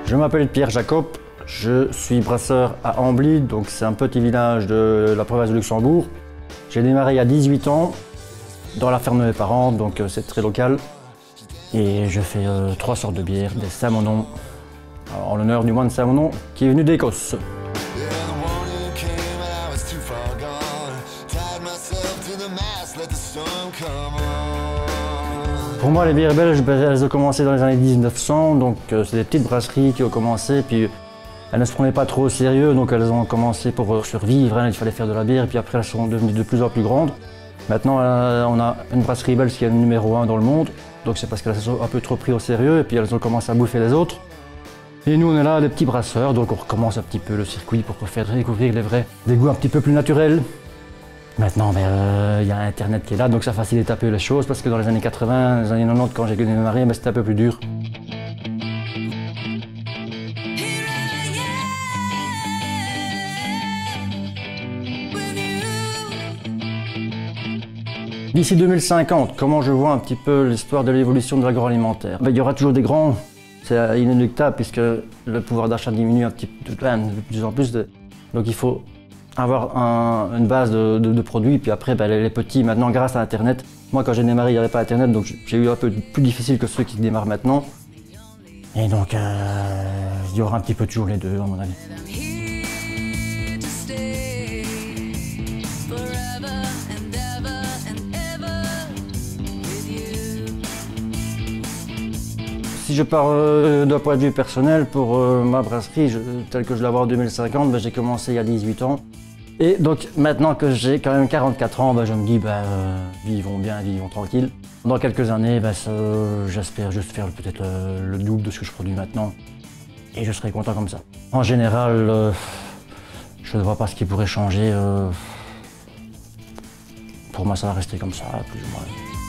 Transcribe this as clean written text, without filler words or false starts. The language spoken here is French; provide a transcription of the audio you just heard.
Je m'appelle Pierre Jacob, je suis brasseur à Ambly, donc c'est un petit village de la province de Luxembourg. J'ai démarré il y a 18 ans dans la ferme de mes parents, donc c'est très local. Et je fais 3 sortes de bières, des Saint-Monon, en l'honneur du moine Saint-Monon qui est venu d'Écosse. Pour moi, les bières belges, elles ont commencé dans les années 1900, donc c'est des petites brasseries qui ont commencé, puis elles ne se prenaient pas trop au sérieux, donc elles ont commencé pour survivre, hein, il fallait faire de la bière, puis après elles sont devenues de plus en plus grandes. Maintenant, on a une brasserie belge qui est le numéro 1 dans le monde, donc c'est parce qu'elles se sont un peu trop pris au sérieux, et puis elles ont commencé à bouffer les autres. Et nous, on est là, les petits brasseurs, donc on recommence un petit peu le circuit pour faire découvrir des goûts un petit peu plus naturels. Maintenant, il y a Internet qui est là, donc ça facilite un peu les choses, parce que dans les années 80, les années 90, quand j'ai démarré, c'était un peu plus dur. D'ici 2050, comment je vois un petit peu l'histoire de l'évolution de l'agroalimentaire? Il y aura toujours des grands, c'est inéluctable, puisque le pouvoir d'achat diminue un petit peu, de plus en plus. Donc il faut avoir une base de produits, puis après les petits, maintenant grâce à Internet. Moi quand j'ai démarré, il n'y avait pas Internet, donc j'ai eu un peu plus difficile que ceux qui démarrent maintenant. Et donc il y aura un petit peu toujours les deux à mon avis. Si je pars d'un point de vue personnel, pour ma brasserie, telle que je la vois en 2050, j'ai commencé il y a 18 ans. Et donc maintenant que j'ai quand même 44 ans, je me dis, vivons bien, vivons tranquille. Dans quelques années, j'espère juste faire peut-être le double de ce que je produis maintenant. Et je serai content comme ça. En général, je ne vois pas ce qui pourrait changer. Pour moi, ça va rester comme ça, plus ou moins.